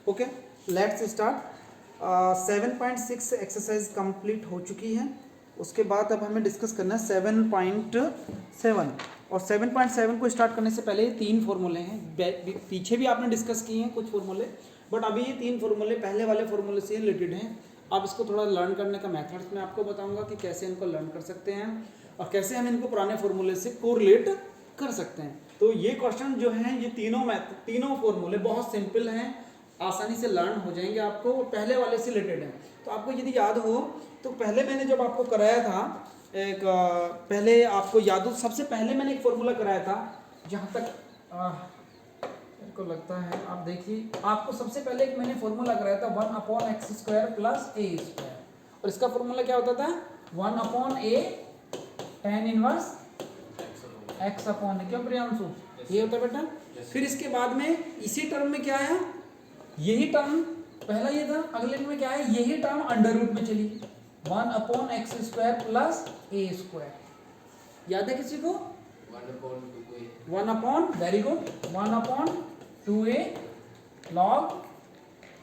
Okay, let's start. 7.6 exercise complete हो चुकी है। उसके बाद अब हमें डिस्कस करना है 7.7। और 7.7 को स्टार्ट करने से पहले ये 3 फॉर्मूले हैं। पीछे भी आपने डिस्कस किए हैं कुछ फॉर्मूले, बट अभी ये 3 फॉर्मूले पहले वाले फॉर्मूले से रिलेटेड हैं। अब इसको थोड़ा लर्न करने का मेथड्स मैं आपको बताऊंगा कि कैसे इनको लर्न कर सकते हैं और कैसे हम इनको पुराने फॉर्मूले से कोरिलेट कर सकते हैं। तो ये क्वेश्चन जो है, ये तीनों फॉर्मूले बहुत सिंपल हैं, आसानी से लर्न हो जाएंगे आपको, पहले वाले से रिलेटेड हैं। तो आपको यदि याद हो तो पहले मैंने जब आपको कराया था पहले आपको याद हो, सबसे पहले मैंने एक फॉर्मूला कराया था, जहाँ तक मेरे को लगता है आप देखिए, आपको सबसे पहले एक मैंने फॉर्मूला कराया था 1/x² प्लस a²। और इसका फॉर्मूला क्या होता था? 1/a tan inverse x/a। क्यों प्रियांशु? ये होता है बेटा। फिर इसके बाद में इसी टर्म में क्या आया? यही टर्म पहला ये था, अगले में क्या है? यही टर्म अंडर रूट में चली 1/x² प्लस a²। याद है किसी को? 1/, वेरी गुड, 1/2a लॉग।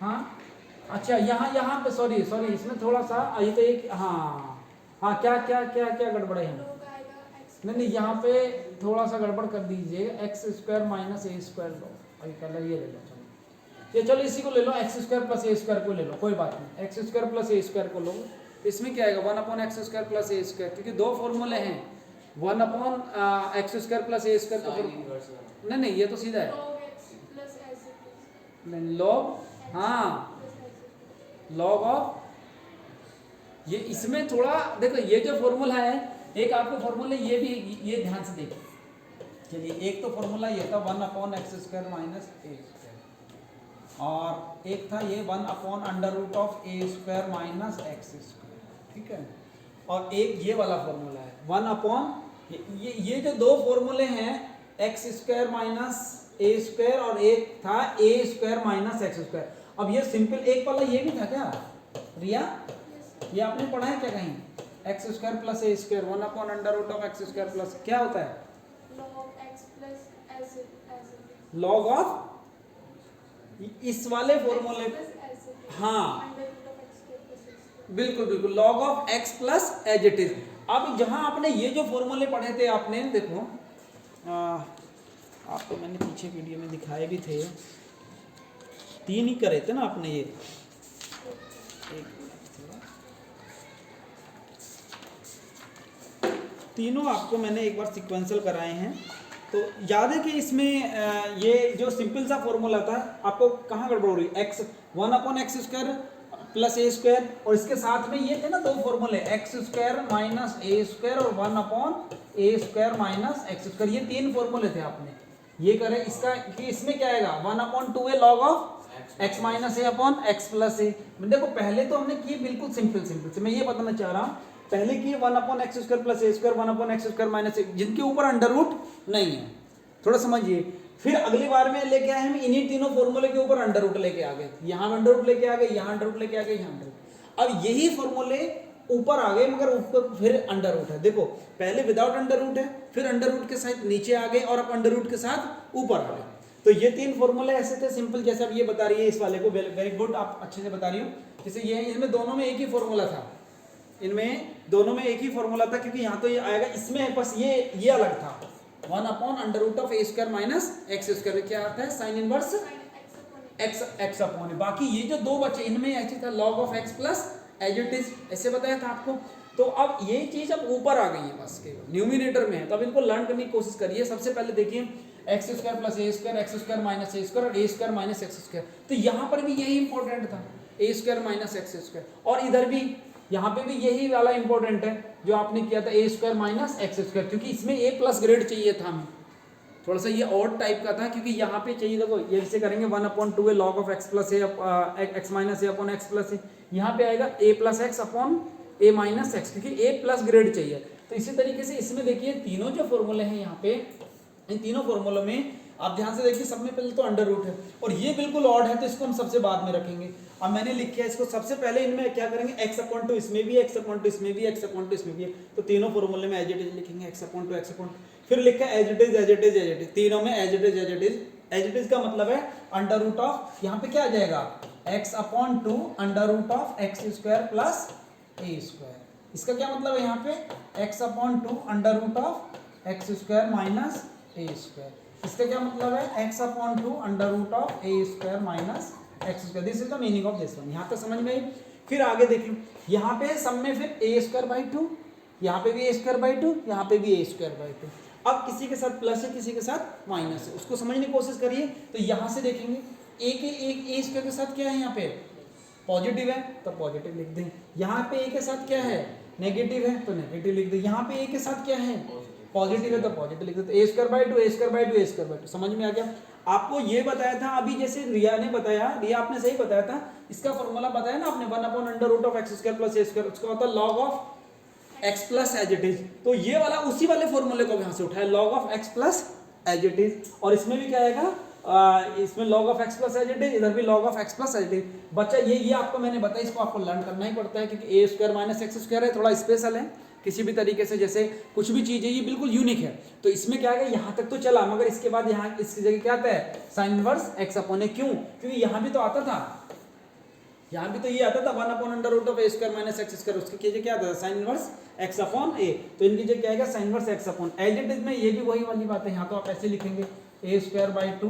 हाँ अच्छा, यहाँ पे सॉरी इसमें थोड़ा सा ये तो एक हाँ क्या गड़बड़ है? नहीं, यहाँ पे थोड़ा सा गड़बड़ कर दीजिए। x² माइनस a² लो, पहले ये ले लो। चलो इसी को ले लो, x² प्लस a² को ले लो, कोई बात नहीं। x² प्लस a² को लो, इसमें क्या आएगा? 1/x² प्लस a², क्योंकि दो फॉर्मूले हैं। 1/x² प्लस a² का नहीं, ये तो सीधा है लॉग। हाँ, लॉग ऑफ, ये इसमें थोड़ा देखो, ये जो फॉर्मूला है, एक आपको फॉर्मूला ये भी, ये ध्यान से देखो। चलिए, एक तो फॉर्मूला ये था 1/x² माइनस a², और एक था ये 1/√a² माइनस x², ठीक है। और एक ये वाला फॉर्मूला है 1/, ये जो दो फॉर्मूले हैं, x² माइनस a² और एक था a² माइनस x²। अब ये सिंपल एक वाला ये भी था क्या रिया? ये आपने पढ़ा है क्या कहीं? x² plus a², 1/√x² plus क्या होता है? लॉग ऑफ इस वाले फॉर्मूले, हाँ बिल्कुल, log of x plus as it is. अब जहां आपने ये जो फॉर्मूले पढ़े थे, आपने देखो, आपको मैंने पीछे वीडियो में दिखाए भी थे, 3 ही करे थे ना आपने ये। तीनों आपको मैंने एक बार सिक्वेंशियल कराए हैं। तो याद है कि इसमें ये जो सिंपल सा फॉर्मूला था, आपको कहाँ गड़बड़ हो रही है? 1/x² प्लस a², और इसके साथ में ये थे ना दो फॉर्मूले, x² माइनस a² और 1/a² माइनस x²। ये 3 फॉर्मूले थे आपने ये करे। इसका कि इसमें क्या आएगा? 1/2a log of x minus a upon x plus a। देखो, पहले तो हमने किए बिल्कुल सिंपल से, मैं ये बताना चाह रहा हूँ। पहले की 1/x² plus a², 1/x² minus a, जिनके ऊपर अंडर रूट नहीं है, थोड़ा समझिए। फिर अगली बार में लेके आए हम इन्हीं तीनों फॉर्मूले के ऊपर अंडर रूट लेके आ गए, यहाँ अंडर रूट लेके आ गए, यहाँ अंडर रूट लेके आ गए, यहाँ अंडर रूट। अब यही फॉर्मूले ऊपर आ गए, मगर ऊपर फिर अंडर रूट है। देखो, पहले विदाउट अंडर रूट है, फिर अंडर रूट के साथ नीचे आ गए, और अब अंडर रूट के साथ ऊपर आ गए। तो ये 3 फॉर्मूले ऐसे थे सिंपल, जैसे अब ये बता रही है इस वाले को, वेरी गुड, आप अच्छे से बता रही हो। जैसे ये इसमें दोनों में एक ही फॉर्मूला था, इनमें दोनों में एक ही फॉर्मूला था, क्योंकि यहाँ तो ये आएगा, इसमें बस ये अलग था। 1/√a² माइनस x², क्या आता है? Sine inverse x upon. बाकी ये जो दो बचे, इनमें ऐसे था log of x plus as it is, ऐसे बताया था आपको। तो अब ये चीज अब ऊपर आ गई है, बस केवल न्यूमिनेटर में है। तो अब इनको लर्न करने की कोशिश करिए। सबसे पहले देखिए, x² plus a², x² minus a² और a² माइनस x²। तो यहाँ पर भी यही इंपॉर्टेंट था, a² माइनस x², और इधर भी यहाँ पे भी यही वाला इंपॉर्टेंट है जो आपने किया था, a² माइनस x², क्योंकि इसमें a प्लस ग्रेड चाहिए था हमें। थोड़ा सा ये और टाइप का था, क्योंकि यहाँ पे चाहिए, देखो ये इसे करेंगे 1/2a log of x plus x minus a upon x plus a। यहाँ पे आएगा a plus x upon a minus x, क्योंकि a प्लस ग्रेड चाहिए। तो इसी तरीके से इसमें देखिए, तीनों जो फॉर्मूले हैं यहाँ पे, इन तीनों फॉर्मूलों में आप ध्यान से देखिए, सब में पहले तो अंडर रूट है, और ये बिल्कुल ऑड है, तो इसको हम सबसे बाद में रखेंगे। अब मैंने लिख किया इसको, सबसे पहले इनमें क्या करेंगे? x/2 इसमें भी, x/2 इसमें भी, x/2 इसमें भी है। तो तीनों फॉर्मूले में एज इट इज लिखेंगे, x/2 फिर लिखा एज इट इज, तीनों में as it is as it is का मतलब है अंडर रूट ऑफ, यहाँ पे क्या आ जाएगा x upon 2 under root of x square plus A square. इसका क्या मतलब है यहाँ पे x upon 2 under root of x square minus A square. इसका क्या मतलब है x upon 2 under root of A square minus x square. This is the meaning of this one. यहाँ तक समझ में आई। फिर आगे देखिए, यहाँ पे सब में फिर ए स्क्वायर बाई 2, यहाँ पे भी ए स्क्वायर बाई 2, यहाँ पे भी ए स्क्वायर बाई 2। अब किसी के साथ प्लस है किसी के साथ माइनस है, उसको समझने की कोशिश करिए। तो यहाँ से देखेंगे एक ए स्क्वायर के साथ क्या है, यहाँ पे पॉजिटिव है तो पॉजिटिव लिख दें। यहाँ पे ए के साथ क्या है नेगेटिव है तो नेगेटिव लिख दें। यहाँ पे ए के साथ क्या है पॉजिटिव है तो पॉजिटिव लिख दें। तो A square by 2 A square by 2 A square by 2। समझ में आ गया। आपको ये बताया था अभी, जैसे रिया ने बताया, रिया आपने सही बताया था, इसका फॉर्मूला बताया ना आपने 1 upon under root of x square plus A square, उसका होता है log of x plus as it is. तो ये वाला उसी वाले फॉर्मूले को यहाँ से उठाया, log of x plus as it is. और इसमें भी क्या आएगा, इसमें log of x plus as it is, इधर भी log of x plus as it is. बच्चा ये आपको मैंने बताया, इसको आपको लर्न करना ही पड़ता है क्योंकि ए स्क्वायर माइनस एक्स स्क्वायर है, थोड़ा स्पेशल है किसी भी तरीके से। जैसे कुछ भी चीज़ है ये बिल्कुल यूनिक है। तो इसमें क्या है, यहाँ तक तो चला, मगर इसके बाद यहाँ इसकी जगह क्या आता है साइन इनवर्स x अपॉन ए। क्यों? क्योंकि यहाँ भी तो आता था, यहाँ भी तो ये आता था 1 upon under root of A square minus x square, उसकी जगह क्या आता था sine inverse x upon A. तो इनकी जगह क्या आएगा sine inverse x upon as it is में। ये भी वही वाली बात है, यहाँ तो आप ऐसे लिखेंगे A square by 2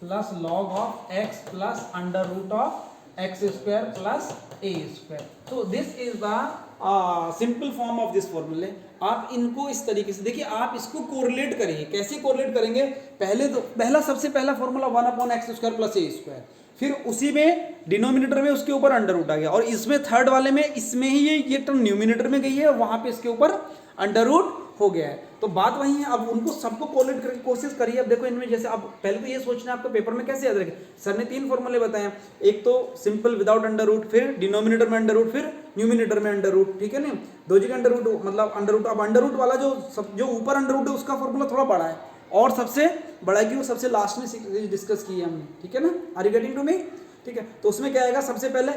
plus log of x plus under root of x square plus A square. तो this is the simple form of this फॉर्मूले। आप इनको इस तरीके से देखिए, आप इसको कोरिलेट करिए। कैसे कोरिलेट करेंगे, पहले तो सबसे पहला formula 1 upon x square plus A square, फिर उसी में डिनोमिनेटर में उसके ऊपर अंडर रूट आ गया, और इसमें थर्ड वाले में इसमें ही ये टर्म न्यूमिनेटर में गई है, वहां पे इसके ऊपर अंडर रूट हो गया है। तो बात वही है। अब उनको सबको कोरिलेट करने की कोशिश करिए। अब देखो इनमें जैसे, अब पहले तो ये सोचना है आपको पेपर में कैसे याद रखें। सर ने 3 फॉर्मूले बताए हैं, एक तो सिंपल विदाउट अंडर रूट, फिर डिनोमिनेटर में अंडर रूट, फिर न्यूमिनेटर में अंडर रूट। ठीक है ना, दो जगह अंडर रूट मतलब अंडर रूट। अब अंडर रूट वाला जो ऊपर अंडर रूट है उसका फॉर्मूला थोड़ा बड़ा है, और सबसे बड़ा है कि वो सबसे लास्ट में डिस्कस किया हमने। ठीक है ना, are you getting to me? ठीक है, तो उसमें क्या आएगा, सबसे पहले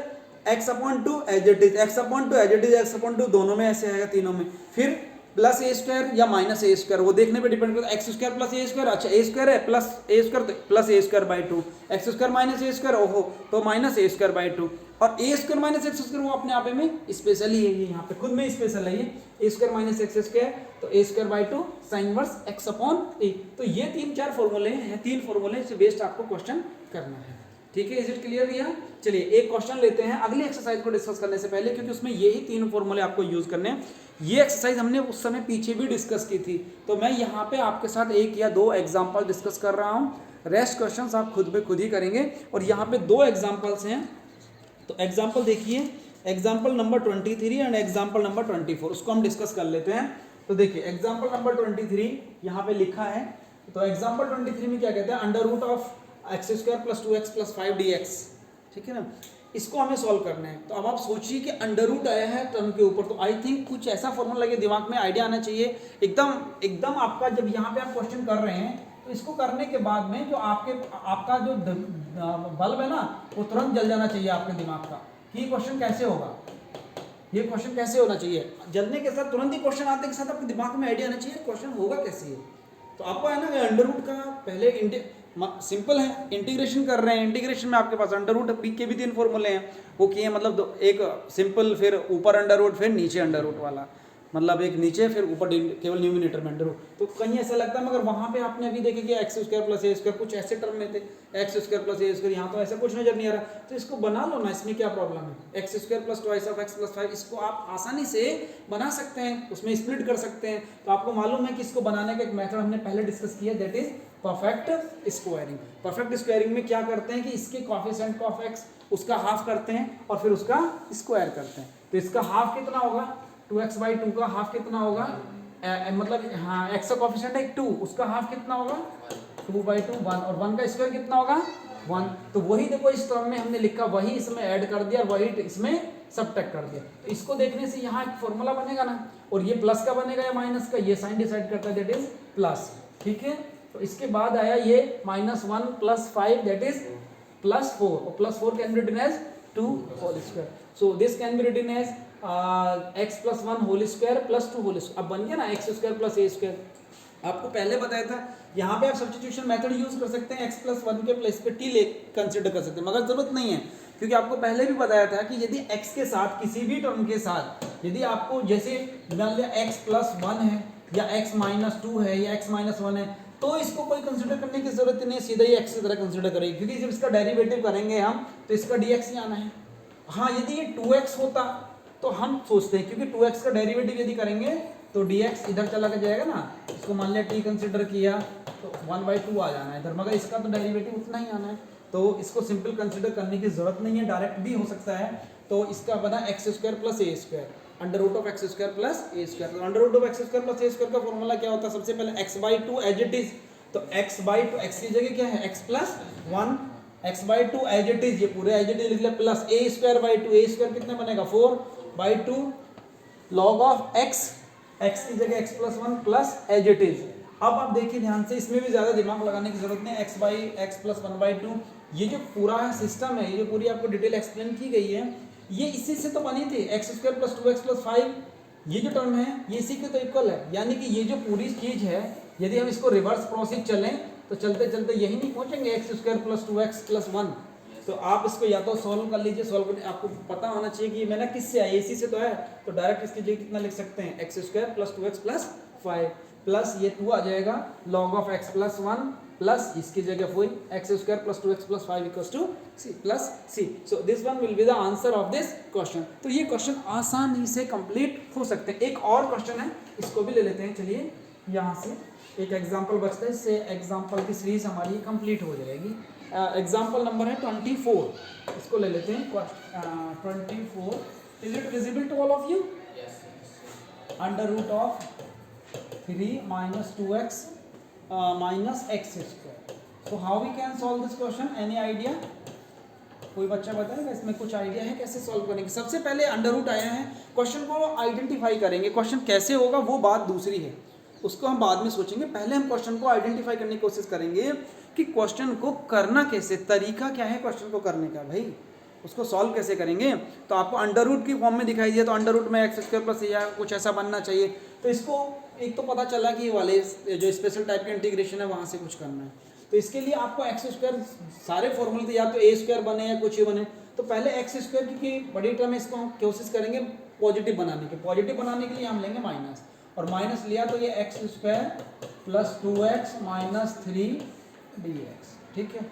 x upon 2 as it is, x upon 2 as it is, x upon 2 दोनों में ऐसे आएगा, तीनों में। फिर प्लस ए स्क्वायर या माइनस ए स्क्वायर, वो देखने पे डिपेंड करता है। X square plus A square, अच्छा ए स्क्वायर है plus A square plus A square by 2, x square minus A square, ओहो तो माइनस ए स्क्वायर बाई 2। और ए स्क्वायर माइनस एक्स स्क्वायर वो अपने आप में स्पेशल ही है, ये यहाँ पे खुद में स्पेशल है ये A square minus x square, तो A square by 2 sine inverse x upon A. तो ये 3-4 फॉर्मूले हैं, 3 फॉर्मूले से बेस्ड आपको क्वेश्चन करना है। ठीक है, इज इट क्लियर भैया? चलिए एक क्वेश्चन लेते हैं अगली एक्सरसाइज को डिस्कस करने से पहले, क्योंकि उसमें यही 3 फॉर्मूले आपको यूज करने हैं। ये एक्सरसाइज हमने उस समय पीछे भी डिस्कस की थी, तो मैं यहाँ पे आपके साथ 1 या 2 एग्जाम्पल डिस्कस कर रहा हूँ। रेस्ट क्वेश्चंस आप खुद ही करेंगे। और यहाँ पे 2 एग्जाम्पल्स हैं, तो एग्जाम्पल देखिए, example number 23 and example number 24, उसको हम डिस्कस कर लेते हैं। तो देखिए एग्जाम्पल नंबर 23 यहाँ पे लिखा है। तो एग्जाम्पल 23 में क्या कहते हैं, under root of x square plus 2x plus 5 dx। ठीक है ना, इसको हमें सॉल्व करना है। तो अब आप सोचिए कि अंडर रूट आया है टर्म के ऊपर, तो आई थिंक कुछ ऐसा फॉर्मूला लगे दिमाग में, आइडिया आना चाहिए एकदम आपका। जब यहाँ पे आप क्वेश्चन कर रहे हैं तो इसको करने के बाद में जो आपका जो बल्ब है ना, वो तुरंत जल जाना चाहिए आपके दिमाग का कि ये क्वेश्चन कैसे होगा, ये क्वेश्चन कैसे होना चाहिए। जलने के साथ तुरंत ही क्वेश्चन आते के साथ आपके दिमाग में आइडिया आना चाहिए क्वेश्चन होगा कैसे है। तो आपको है ना अंडर रूट का पहले सिंपल है, इंटीग्रेशन कर रहे हैं। इंटीग्रेशन में आपके पास अंडर रूट के भी 3 फॉर्मूले हैं, वो किए मतलब एक सिंपल, फिर ऊपर अंडर रूट, फिर नीचे अंडर रूट वाला, मतलब एक नीचे फिर ऊपर केवल न्यूमिनेटर में अंडर रूट। तो कहीं ऐसा लगता है, मगर वहाँ पे आपने अभी देखे कि x square plus A square कुछ ऐसे टर्म में थे, x square plus A square, यहाँ तो ऐसा कुछ नजर नहीं आ रहा। तो इसको बना लो ना, इसमें क्या प्रॉब्लम है। X square plus twice of x plus 5, इसको आप आसानी से बना सकते हैं, उसमें स्प्लिट कर सकते हैं। तो आपको मालूम है कि इसको बनाने का एक मेथड हमने पहले डिस्कस किया, that is perfect squaring. Perfect squaring में क्या करते हैं कि इसके कोएफिशिएंट ऑफ एक्स उसका हाफ करते हैं और फिर उसका स्क्वायर करते हैं। तो इसका हाफ कितना होगा, 2x बाई 2 का हाफ कितना होगा, मतलब हाँ x का कोएफिशिएंट है 2, उसका हाफ कितना होगा 2 बाई 2 1, और 1 का स्क्वायर कितना होगा 1। तो वही देखो इस टर्म में हमने लिखा, वही इसमें ऐड कर दिया और वही इसमें सबट्रैक्ट कर दिया। तो इसको देखने से यहाँ एक फॉर्मूला बनेगा ना, और ये प्लस का बनेगा या माइनस का, ये साइन डिसाइड करता है, दैट इज प्लस। ठीक है, तो इसके बाद आया ये -1 प्लस 5 दैट इज +4, और +4 can be written as 2 whole square. So this can be written as x + 1 whole square + 2 whole square. अब बन गया ना x square plus A square, आपको पहले बताया था, यहाँ पे आप सब्स्टिट्यूशन मेथड यूज कर सकते हैं, x प्लस 1 के प्लेस पे t ले कंसिडर कर सकते हैं, मगर जरूरत नहीं है, क्योंकि आपको पहले भी बताया था कि यदि x के साथ किसी भी टर्म के साथ यदि आपको जैसे मान लिया x प्लस 1 है या x माइनस 2 है या x माइनस 1 है, तो इसको कोई कंसिडर करने की जरूरत नहीं, सीधा ही x की तरह कंसिडर करेंगे, क्योंकि जब इसका डेरिवेटिव करेंगे हम तो इसका dx ही आना है। हाँ, यदि ये 2x होता तो हम सोचते हैं, क्योंकि 2x का डेरिवेटिव यदि करेंगे तो dx इधर चला के जाएगा ना, इसको मान लिया t कंसिडर किया तो 1/2 आ जाना है इधर, मगर इसका तो डेरिवेटिव उतना ही आना है, तो इसको सिंपल कंसिडर करने की जरूरत नहीं है, डायरेक्ट भी हो सकता है। तो इसका बना x square plus A square, under root of x square plus A square. तो under root of x square plus A square का फॉर्मूला क्या होता है, सबसे पहले x/2 एज इट इज, तो x/2 x की जगह क्या है x plus 1, x/2 as it is, ये पूरे एज इट इज लिख लिया, plus a square by 2, a square कितना बनेगा 4/2 log ऑफ x की जगह x plus 1 plus as it is. अब आप देखिए ध्यान से, इसमें भी ज्यादा दिमाग लगाने की जरूरत नहीं, x प्लस 1/2, ये जो पूरा सिस्टम है, ये जो पूरी आपको डिटेल एक्सप्लेन की गई है, ये इसी से तो बनी थी, x square plus 2x plus 5, ये जो टर्म है ये इसी के तो इक्वल है, यानी कि ये जो पूरी चीज है यदि हम इसको रिवर्स प्रोसेस चलें तो चलते चलते यही नहीं पहुंचेंगे x square plus 2x plus 1। तो आप इसको या तो सॉल्व कर लीजिए, सॉल्व करने आपको पता होना चाहिए कि मैंने किससे आया, इसी से तो है, तो डायरेक्ट इसकी जगह कितना लिख सकते हैं x square plus 2x plus 5 plus ये 2 आ जाएगा log of x plus 1 plus इसकी जगह वही x square plus 2x plus 5 equals to c plus c। So this one will be the answer of this question. तो ये question आसानी से कंप्लीट हो सकते हैं। एक और क्वेश्चन है, इसको भी ले लेते हैं, चलिए यहाँ से एक एग्जाम्पल बचता है, इससे एग्जाम्पल की सीरीज हमारी कंप्लीट हो जाएगी। एग्जाम्पल नंबर है 24, इसको ले लेते हैं 24। Is it visible to all of you? Under root of 3 minus 2x minus x square. So how we can solve this question? Any idea? कोई बच्चा बताएगा इसमें कुछ आइडिया है कैसे सॉल्व करेंगे? सबसे पहले अंडर रूट आया है, क्वेश्चन को आइडेंटिफाई करेंगे, क्वेश्चन कैसे होगा वो बात दूसरी है, उसको हम बाद में सोचेंगे, पहले हम क्वेश्चन को आइडेंटिफाई करने की कोशिश करेंगे कि क्वेश्चन को करना कैसे, तरीका क्या है क्वेश्चन को करने का, भाई उसको सॉल्व कैसे करेंगे। तो आपको अंडर रूट की फॉर्म में दिखाई दिया, तो अंडर रूट में एक्स स्क्वायर प्लस या कुछ ऐसा बनना चाहिए, तो इसको एक तो पता चला कि ये वाले जो स्पेशल टाइप के इंटीग्रेशन है वहाँ से कुछ करना है, तो इसके लिए आपको एक्स स्क्वायर सारे फॉर्मूले थे, या तो ए स्क्वायर बने या कुछ ही बने, तो पहले एक्स स्क्वायर की बड़ी टर्म है, इसको हम कोशिश करेंगे पॉजिटिव बनाने की, पॉजिटिव बनाने के लिए हम लेंगे माइनस, और माइनस लिया तो ये x square plus 2x minus 3dx, ठीक है।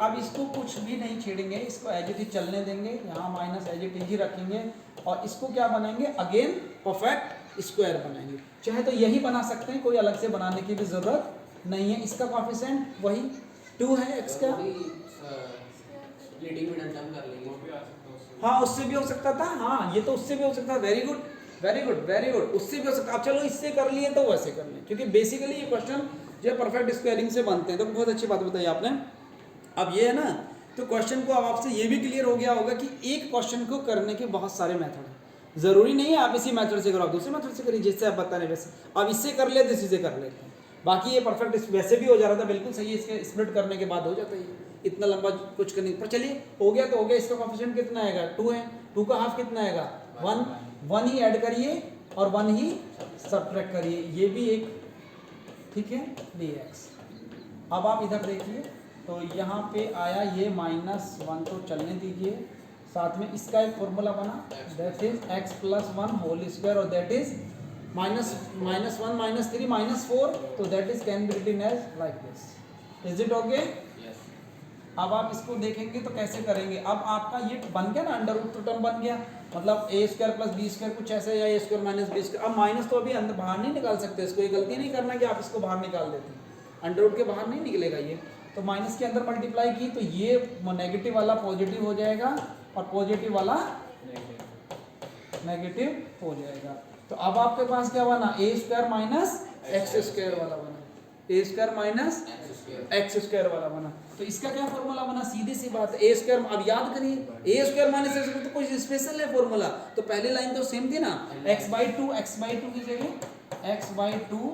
अब इसको कुछ भी नहीं छेड़ेंगे, इसको एज इट इज चलने देंगे, यहाँ माइनस एज इट इज ही रखेंगे, और इसको क्या बनाएंगे अगेन परफेक्ट स्क्वायर बनाएंगे, चाहे तो यही बना सकते हैं, कोई अलग से बनाने की भी जरूरत नहीं है। इसका कोएफिशिएंट वही 2 है एक्स का, हाँ उससे भी हो सकता था, हाँ ये तो उससे भी हो सकता था, very good very good very good, उससे भी हो सकता। अब चलो इससे कर लिए तो वैसे कर लें, क्योंकि बेसिकली ये क्वेश्चन जो है परफेक्ट स्क्वायरिंग से बनते हैं, तो बहुत अच्छी बात बताई आपने। अब ये है ना, तो क्वेश्चन को अब आपसे ये भी क्लियर हो गया होगा कि एक क्वेश्चन को करने के बहुत सारे मेथड हैं, जरूरी नहीं है आप इसी मेथड से करो, दूसरे मेथड से करिए जिससे आप बता रहे वैसे, अब इससे कर लेते इसी से कर लेते हैं, बाकी ये परफेक्ट वैसे भी हो जा रहा था, बिल्कुल सही है, इसके स्प्लिट करने के बाद हो जाता है, इतना लंबा कुछ करने पर चलिए हो गया तो हो गया। इसका कोएफिशिएंट कितना आएगा 2 है, 2 का हाफ कितना आएगा 1 ही ऐड करिए और 1 ही सब्ट्रैक्ट करिए, ये भी एक ठीक है dx। अब आप इधर देखिए तो यहाँ पे आया ये -1, तो चलने दीजिए, साथ में इसका एक फॉर्मूला बना, that is x plus 1 whole square, और दैट इज -1 -3 -4, तो that is can be written as like this. Is it okay? अब आप इसको देखेंगे तो कैसे करेंगे, अब आपका ये बन गया ना अंडर रूट, तो टर्म बन गया, मतलब ए स्क्वायर प्लस बी स्क्वायर कुछ ऐसे, या ए स्क्वायर माइनस बी स्क्वायर। अब माइनस तो अभी अंदर बाहर नहीं निकाल सकते, इसको ये गलती नहीं करना कि आप इसको बाहर निकाल देते हैं, अंडर रूट के बाहर नहीं निकलेगा ये, तो माइनस के अंदर मल्टीप्लाई की तो ये नेगेटिव वाला पॉजिटिव हो जाएगा और पॉजिटिव वाला नेगेटिव हो जाएगा। तो अब आपके पास क्या बना, ए स्क्वायर माइनस एक्स स्क्वायर वाला बना, ए स्क्वायर माइनस एक्स स्क्वायर वाला बना। तो इसका क्या फॉर्मूला बना, सीधी सी बात है ए स्क्वायर। अब याद करिए ए स्क्वायर माइनस एक्स स्क्वायर तो कोई स्पेशल है फॉर्मूला, तो पहली लाइन तो सेम थी ना, x/2 की जगह x/2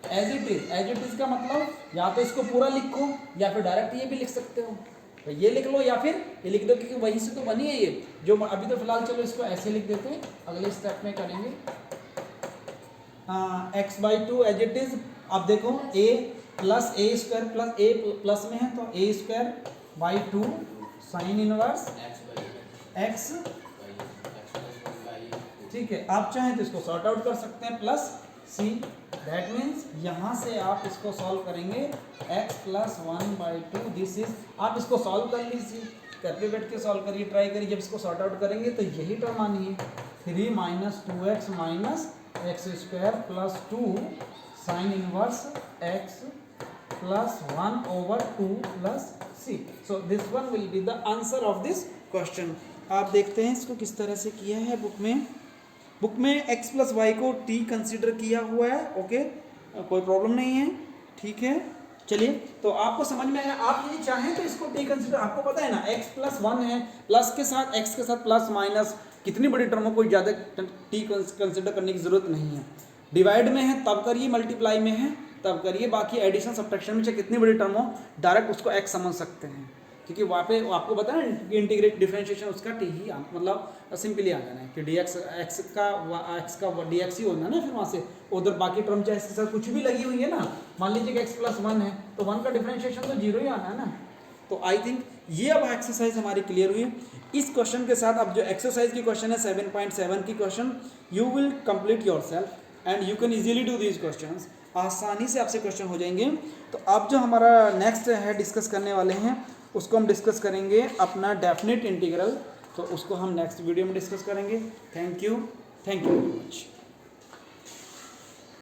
एज इट इज का मतलब या तो इसको पूरा लिखो या फिर डायरेक्ट ये भी लिख सकते हो, तो ये लिख लो या फिर ये लिख दो, क्योंकि वहीं से तो बनी है ये जो अभी। तो फिलहाल चलो इसको ऐसे लिख देते हैं, अगले स्टेप में करेंगे। x/2 एज इट इज अब देखो a plus A square plus A plus में है तो A square by 2 sine inverse x, ठीक है। आप चाहें तो इसको सॉर्ट आउट कर सकते हैं प्लस सी, दैट मीन्स यहाँ से आप इसको सॉल्व करेंगे x प्लस 1/2 दिस इज, आप इसको सॉल्व कर लीजिए, घर पे बैठ के सॉल्व करिए, ट्राई करिए। जब इसको सॉर्ट आउट करेंगे तो यही टर्म आनी है 3 minus 2x minus x square plus 2 sine inverse x plus 1/2 plus C. So this one will be the answer of this question. आप देखते हैं इसको किस तरह से किया है बुक में x प्लस वाई को t कंसिडर किया हुआ है, ओके, कोई प्रॉब्लम नहीं है, ठीक है। चलिए, तो आपको समझ में आया। आप ये चाहें तो इसको t कंसिडर, आपको पता है ना x प्लस 1 है, प्लस के साथ x के साथ प्लस माइनस कितनी बड़ी टर्म हो, कोई ज़्यादा t कंसिडर करने की ज़रूरत नहीं है। डिवाइड में है तब करिए, मल्टीप्लाई में है तब करिए, बाकी एडिशन सब्ट्रैक्शन में चाहे कितनी बड़ी टर्म हो डायरेक्ट उसको x समझ सकते हैं, क्योंकि वहाँ पे आपको पता है ना इंटीग्रेट डिफरेंशिएशन उसका टी ही मतलब सिंपली आ जाना है कि डी एक्स एक्स का डी एक्स ही होना ना, फिर वहाँ से उधर बाकी टर्म चाहे इसके साथ कुछ भी लगी हुई है ना, मान लीजिए कि एक्स प्लस 1 है तो 1 का डिफरेंशिएशन तो 0 ही आना है ना। तो आई थिंक ये अब एक्सरसाइज हमारी क्लियर हुई। इस क्वेश्चन के साथ अब जो एक्सरसाइज की क्वेश्चन है 7.7 की question, you will complete your self and you can easily do these question, आसानी से आपसे क्वेश्चन हो जाएंगे। तो अब जो हमारा नेक्स्ट है डिस्कस करने वाले हैं उसको हम डिस्कस करेंगे अपना डेफिनेट इंटीग्रल, तो उसको हम नेक्स्ट वीडियो में डिस्कस करेंगे। Thank you very much.